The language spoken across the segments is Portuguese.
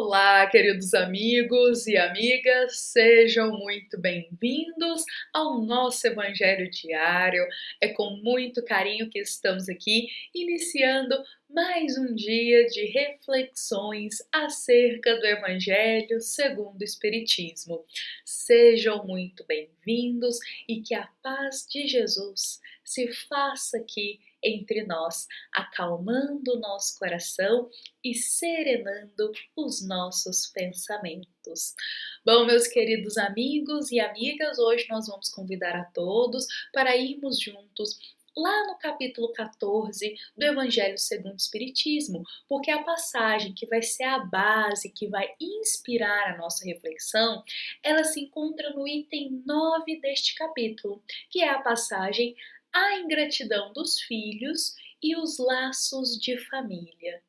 Olá, queridos amigos e amigas, sejam muito bem-vindos ao nosso Evangelho Diário. É com muito carinho que estamos aqui iniciando mais um dia de reflexões acerca do Evangelho segundo o Espiritismo. Sejam muito bem-vindos e que a paz de Jesus se faça aqui entre nós, acalmando o nosso coração e serenando os nossos pensamentos. Bom, meus queridos amigos e amigas, hoje nós vamos convidar a todos para irmos juntos lá no capítulo 14 do Evangelho segundo o Espiritismo, porque a passagem que vai ser a base, que vai inspirar a nossa reflexão, ela se encontra no item 9 deste capítulo, que é a passagem A ingratidão dos filhos e os laços de família.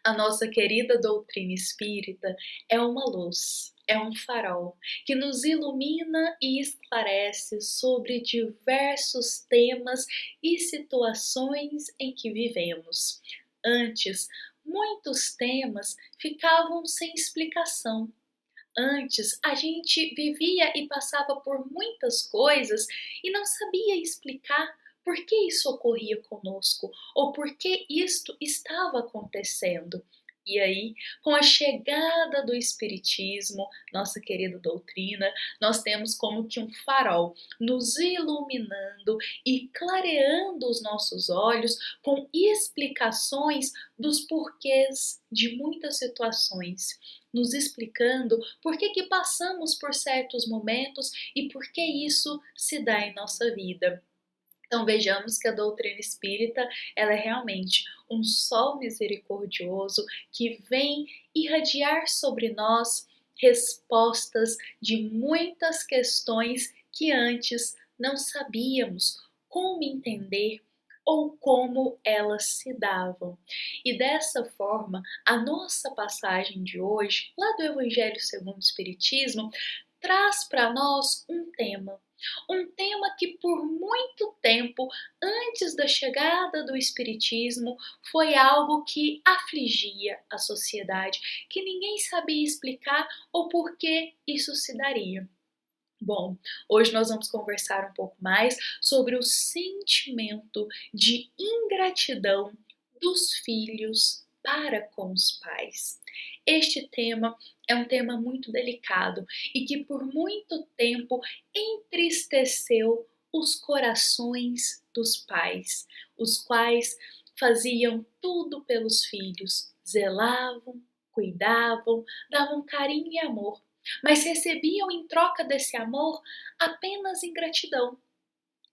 A nossa querida doutrina espírita é uma luz, é um farol que nos ilumina e esclarece sobre diversos temas e situações em que vivemos. Antes, muitos temas ficavam sem explicação. Antes, a gente vivia e passava por muitas coisas e não sabia explicar por que isso ocorria conosco ou por que isto estava acontecendo. E aí, com a chegada do Espiritismo, nossa querida doutrina, nós temos como que um farol nos iluminando e clareando os nossos olhos com explicações dos porquês de muitas situações, nos explicando por que passamos por certos momentos e por que isso se dá em nossa vida. Então vejamos que a doutrina espírita ela é realmente um sol misericordioso que vem irradiar sobre nós respostas de muitas questões que antes não sabíamos como entender ou como elas se davam. E dessa forma, a nossa passagem de hoje, lá do Evangelho segundo o Espiritismo, traz para nós um tema que por muito tempo antes da chegada do Espiritismo foi algo que afligia a sociedade, que ninguém sabia explicar ou por que isso se daria. Bom, hoje nós vamos conversar um pouco mais sobre o sentimento de ingratidão dos filhos para com os pais. Este tema é um tema muito delicado e que por muito tempo entristeceu os corações dos pais, os quais faziam tudo pelos filhos, zelavam, cuidavam, davam carinho e amor, mas recebiam em troca desse amor apenas ingratidão.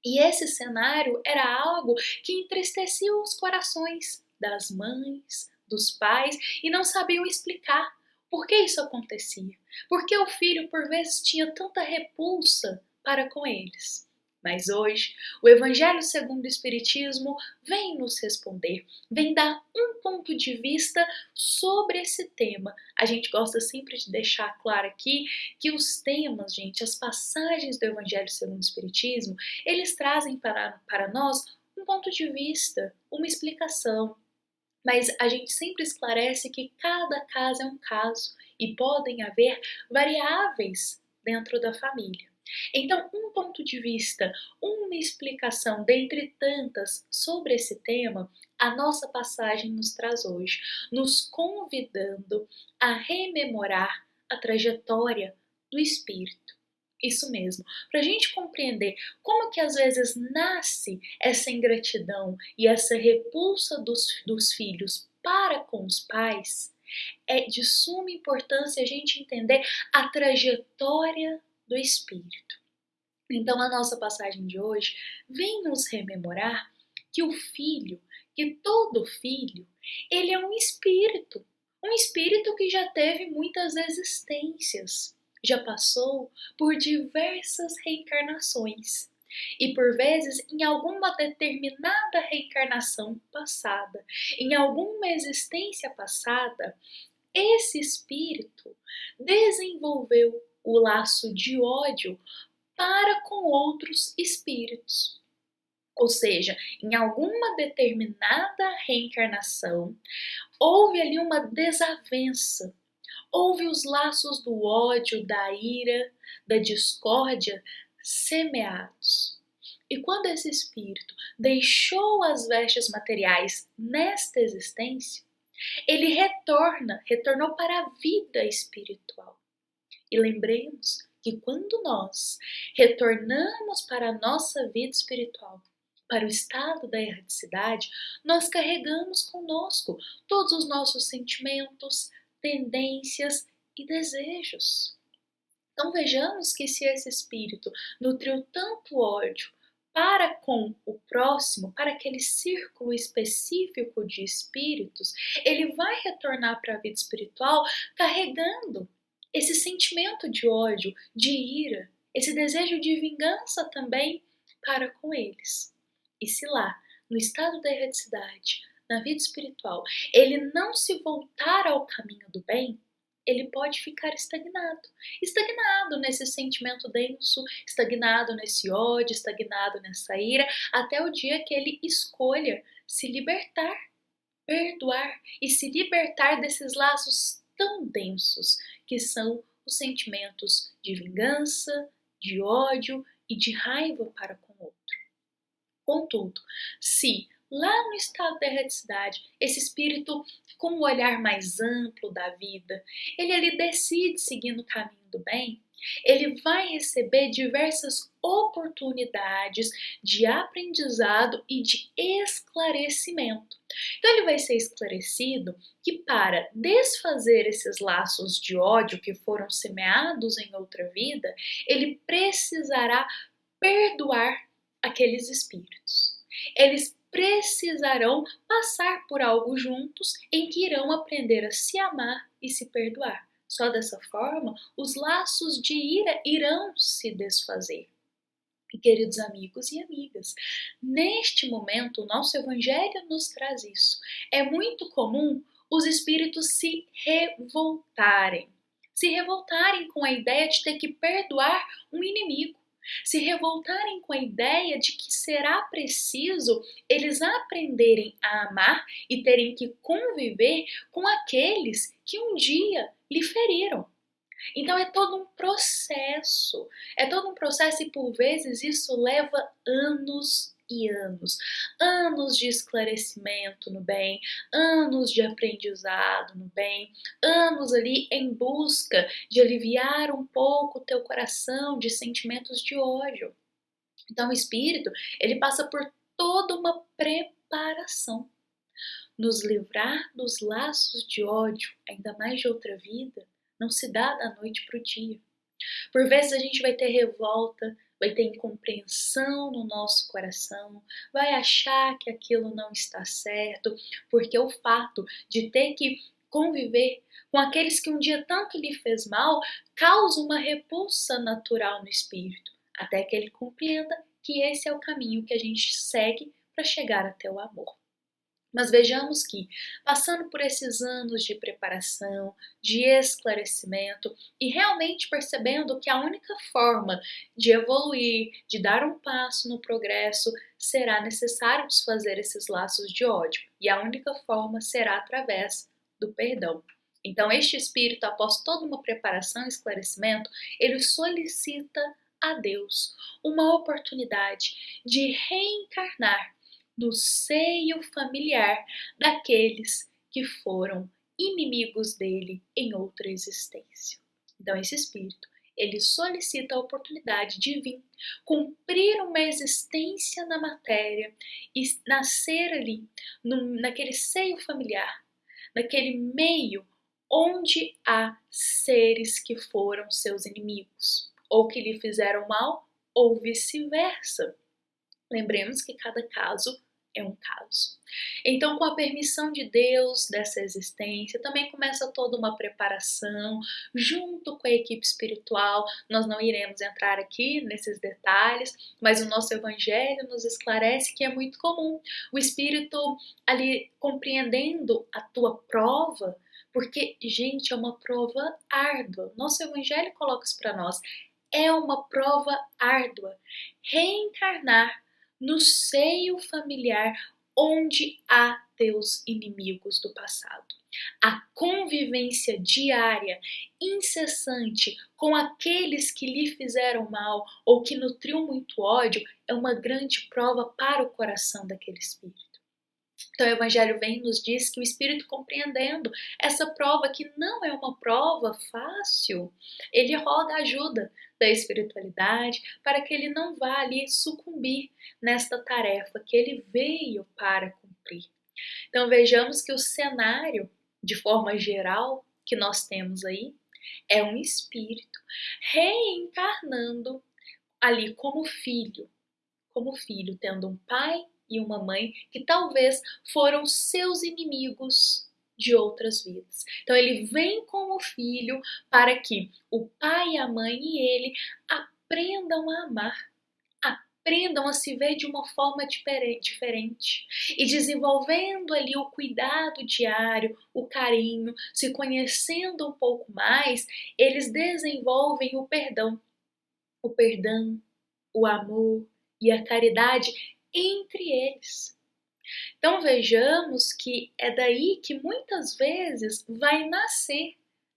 E esse cenário era algo que entristecia os corações das mães, dos pais, e não sabiam explicar por que isso acontecia. Por que o filho, por vezes, tinha tanta repulsa para com eles. Mas hoje, o Evangelho segundo o Espiritismo vem nos responder, vem dar um ponto de vista sobre esse tema. A gente gosta sempre de deixar claro aqui que os temas, gente, as passagens do Evangelho segundo o Espiritismo, eles trazem para nós um ponto de vista, uma explicação. Mas a gente sempre esclarece que cada caso é um caso e podem haver variáveis dentro da família. Então, um ponto de vista, uma explicação dentre tantas sobre esse tema, a nossa passagem nos traz hoje, nos convidando a rememorar a trajetória do espírito. Isso mesmo, para a gente compreender como que às vezes nasce essa ingratidão e essa repulsa dos filhos para com os pais, é de suma importância a gente entender a trajetória do espírito. Então a nossa passagem de hoje vem nos rememorar que o filho, que todo filho, ele é um espírito que já teve muitas existências, já passou por diversas reencarnações. E por vezes, em alguma determinada reencarnação passada, em alguma existência passada, esse espírito desenvolveu o laço de ódio para com outros espíritos. Ou seja, em alguma determinada reencarnação, houve ali uma desavença, houve os laços do ódio, da ira, da discórdia semeados. E quando esse espírito deixou as vestes materiais nesta existência, ele retornou para a vida espiritual. E lembremos que quando nós retornamos para a nossa vida espiritual, para o estado da erraticidade, nós carregamos conosco todos os nossos sentimentos, tendências e desejos. Então vejamos que se esse espírito nutriu tanto ódio para com o próximo, para aquele círculo específico de espíritos, ele vai retornar para a vida espiritual carregando esse sentimento de ódio, de ira, esse desejo de vingança também para com eles. E se lá, no estado da erraticidade, na vida espiritual, ele não se voltar ao caminho do bem, ele pode ficar estagnado nesse sentimento denso, estagnado nesse ódio, estagnado nessa ira, até o dia que ele escolha se libertar, perdoar e se libertar desses laços tão densos que são os sentimentos de vingança, de ódio e de raiva para com o outro. Contudo, se lá no estado da erraticidade, esse espírito com um olhar mais amplo da vida, ele ali decide seguir no caminho do bem, ele vai receber diversas oportunidades de aprendizado e de esclarecimento. Então ele vai ser esclarecido que para desfazer esses laços de ódio que foram semeados em outra vida, ele precisará perdoar aqueles espíritos. Eles precisarão passar por algo juntos em que irão aprender a se amar e se perdoar. Só dessa forma, os laços de ira irão se desfazer. E, queridos amigos e amigas, neste momento o nosso Evangelho nos traz isso. É muito comum os espíritos se revoltarem com a ideia de ter que perdoar um inimigo. Se revoltarem com a ideia de que será preciso eles aprenderem a amar e terem que conviver com aqueles que um dia lhe feriram. Então é todo um processo e por vezes isso leva anos e anos de esclarecimento no bem, anos de aprendizado no bem, anos ali em busca de aliviar um pouco o teu coração de sentimentos de ódio. Então o espírito, ele passa por toda uma preparação. Nos livrar dos laços de ódio, ainda mais de outra vida, não se dá da noite para o dia. Por vezes a gente vai ter revolta, vai ter incompreensão no nosso coração, vai achar que aquilo não está certo, porque o fato de ter que conviver com aqueles que um dia tanto lhe fez mal causa uma repulsa natural no espírito, até que ele compreenda que esse é o caminho que a gente segue para chegar até o amor. Mas vejamos que, passando por esses anos de preparação, de esclarecimento e realmente percebendo que a única forma de evoluir, de dar um passo no progresso, será necessário desfazer esses laços de ódio. E a única forma será através do perdão. Então, este espírito, após toda uma preparação e esclarecimento, ele solicita a Deus uma oportunidade de reencarnar no seio familiar daqueles que foram inimigos dele em outra existência. Então esse espírito, ele solicita a oportunidade de vir cumprir uma existência na matéria e nascer ali, naquele seio familiar, naquele meio onde há seres que foram seus inimigos, ou que lhe fizeram mal, ou vice-versa. Lembremos que cada caso é um caso. Então, com a permissão de Deus dessa existência, também começa toda uma preparação junto com a equipe espiritual. Nós não iremos entrar aqui nesses detalhes, mas o nosso Evangelho nos esclarece que é muito comum o espírito ali compreendendo a tua prova, porque, gente, é uma prova árdua. Nosso Evangelho coloca isso para nós. É uma prova árdua. Reencarnar no seio familiar onde há teus inimigos do passado. A convivência diária, incessante, com aqueles que lhe fizeram mal ou que nutriu muito ódio é uma grande prova para o coração daquele espírito. Então o Evangelho vem e nos diz que o Espírito, compreendendo essa prova, que não é uma prova fácil, ele roga a ajuda da espiritualidade para que ele não vá ali sucumbir nesta tarefa que ele veio para cumprir. Então vejamos que o cenário, de forma geral, que nós temos aí, é um espírito reencarnando ali como filho, tendo um pai e uma mãe que talvez foram seus inimigos de outras vidas. Então ele vem como filho para que o pai, a mãe e ele aprendam a amar, aprendam a se ver de uma forma diferente e desenvolvendo ali o cuidado diário, o carinho, se conhecendo um pouco mais, eles desenvolvem o perdão, o amor e a caridade entre eles. Então vejamos que é daí que muitas vezes vai nascer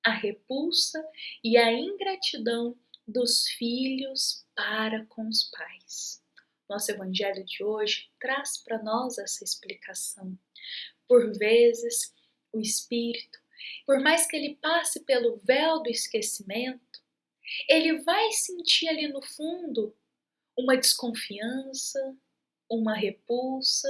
a repulsa e a ingratidão dos filhos para com os pais. Nosso evangelho de hoje traz para nós essa explicação. Por vezes, o espírito, por mais que ele passe pelo véu do esquecimento, ele vai sentir ali no fundo uma desconfiança, uma repulsa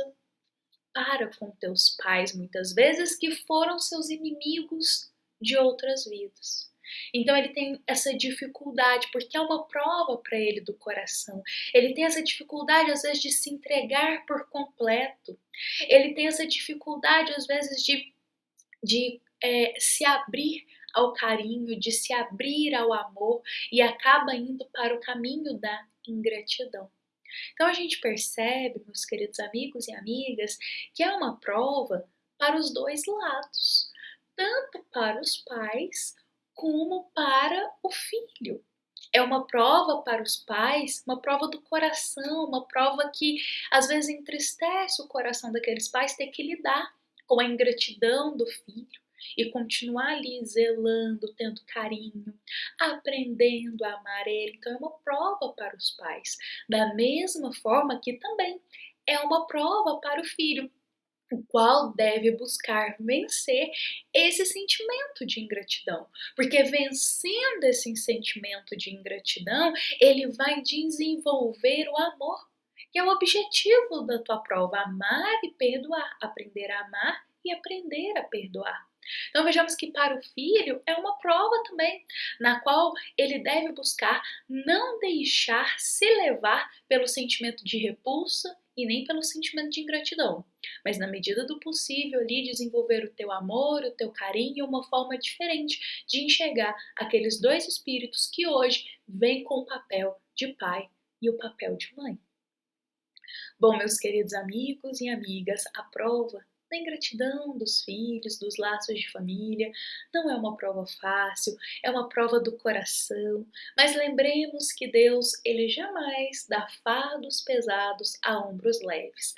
para com teus pais, muitas vezes, que foram seus inimigos de outras vidas. Então ele tem essa dificuldade, porque é uma prova para ele do coração. Ele tem essa dificuldade, às vezes, de se entregar por completo. Ele tem essa dificuldade, às vezes, de se abrir ao carinho, de se abrir ao amor e acaba indo para o caminho da ingratidão. Então a gente percebe, meus queridos amigos e amigas, que é uma prova para os dois lados, tanto para os pais como para o filho. É uma prova para os pais, uma prova do coração, uma prova que às vezes entristece o coração daqueles pais ter que lidar com a ingratidão do filho e continuar ali zelando, tendo carinho, aprendendo a amar ele. Então é uma prova para os pais. Da mesma forma que também é uma prova para o filho, o qual deve buscar vencer esse sentimento de ingratidão. Porque vencendo esse sentimento de ingratidão, ele vai desenvolver o amor, que é o objetivo da tua prova: amar e perdoar, aprender a amar e aprender a perdoar. Então vejamos que para o filho é uma prova também, na qual ele deve buscar não deixar se levar pelo sentimento de repulsa e nem pelo sentimento de ingratidão, mas na medida do possível ali desenvolver o teu amor, o teu carinho, uma forma diferente de enxergar aqueles dois espíritos que hoje vêm com o papel de pai e o papel de mãe. Bom, meus queridos amigos e amigas, a prova da ingratidão dos filhos, dos laços de família, não é uma prova fácil, é uma prova do coração, mas lembremos que Deus, ele jamais dá fardos pesados a ombros leves,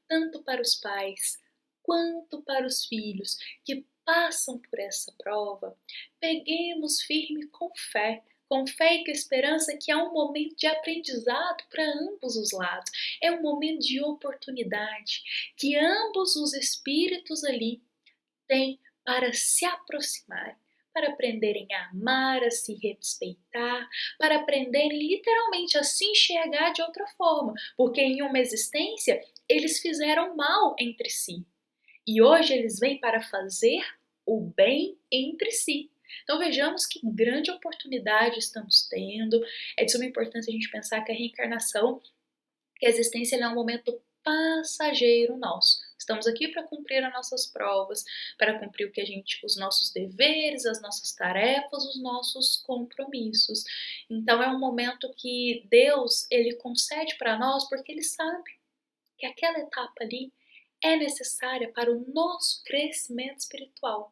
tanto para os pais quanto para os filhos que passam por essa prova. Peguemos firme com fé e com esperança, que é um momento de aprendizado para ambos os lados. É um momento de oportunidade que ambos os espíritos ali têm para se aproximarem, para aprenderem a amar, a se respeitar, para aprenderem literalmente a se enxergar de outra forma, porque em uma existência eles fizeram mal entre si e hoje eles vêm para fazer o bem entre si. Então vejamos que grande oportunidade estamos tendo. É de suma importância a gente pensar que a reencarnação, que a existência é um momento passageiro nosso. Estamos aqui para cumprir as nossas provas, para cumprir os nossos deveres, as nossas tarefas, os nossos compromissos. Então é um momento que Deus, ele concede para nós porque ele sabe que aquela etapa ali é necessária para o nosso crescimento espiritual,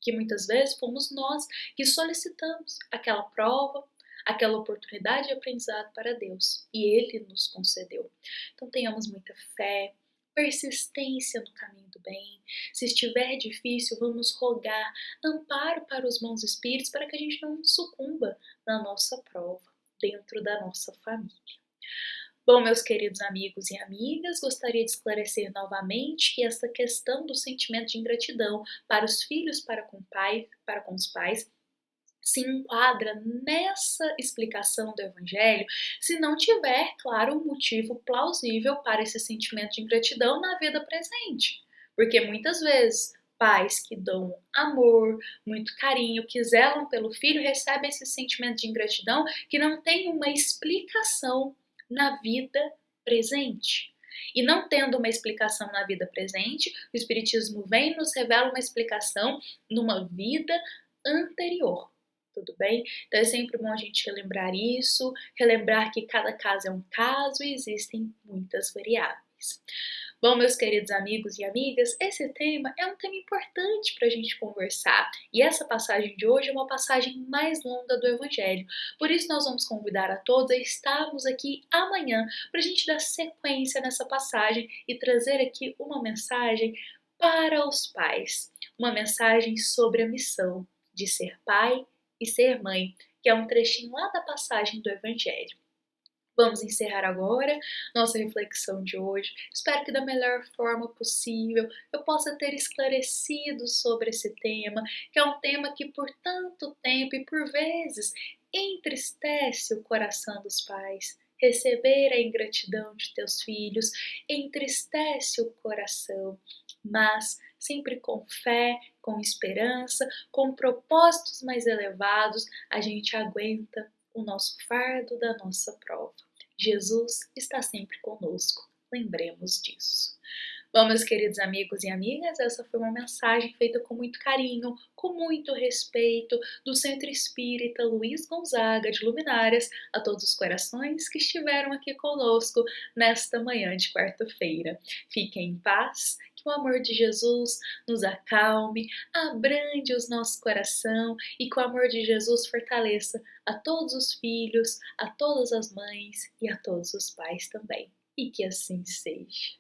que muitas vezes fomos nós que solicitamos aquela prova, aquela oportunidade de aprendizado para Deus, e Ele nos concedeu. Então tenhamos muita fé, persistência no caminho do bem. Se estiver difícil, vamos rogar amparo para os bons espíritos para que a gente não sucumba na nossa prova, dentro da nossa família. Bom, meus queridos amigos e amigas, gostaria de esclarecer novamente que essa questão do sentimento de ingratidão para os filhos para com os pais, se enquadra nessa explicação do Evangelho se não tiver, claro, um motivo plausível para esse sentimento de ingratidão na vida presente. Porque muitas vezes pais que dão amor, muito carinho, que zelam pelo filho, recebem esse sentimento de ingratidão que não tem uma explicação na vida presente. E não tendo uma explicação na vida presente, o Espiritismo vem e nos revela uma explicação numa vida anterior. Tudo bem? Então é sempre bom a gente relembrar isso, relembrar que cada caso é um caso e existem muitas variáveis. Bom, meus queridos amigos e amigas, esse tema é um tema importante para a gente conversar e essa passagem de hoje é uma passagem mais longa do Evangelho. Por isso, nós vamos convidar a todos a estarmos aqui amanhã para a gente dar sequência nessa passagem e trazer aqui uma mensagem para os pais, uma mensagem sobre a missão de ser pai e ser mãe, que é um trechinho lá da passagem do Evangelho. Vamos encerrar agora nossa reflexão de hoje. Espero que da melhor forma possível eu possa ter esclarecido sobre esse tema, que é um tema que por tanto tempo e por vezes entristece o coração dos pais. Receber a ingratidão de teus filhos entristece o coração, mas sempre com fé, com esperança, com propósitos mais elevados, a gente aguenta o nosso fardo da nossa prova. Jesus está sempre conosco, lembremos disso. Bom, meus queridos amigos e amigas, essa foi uma mensagem feita com muito carinho, com muito respeito, do Centro Espírita Luiz Gonzaga de Luminárias, a todos os corações que estiveram aqui conosco nesta manhã de quarta-feira. Fiquem em paz, que o amor de Jesus nos acalme, abrande o nosso coração e que o amor de Jesus fortaleça a todos os filhos, a todas as mães e a todos os pais também. E que assim seja.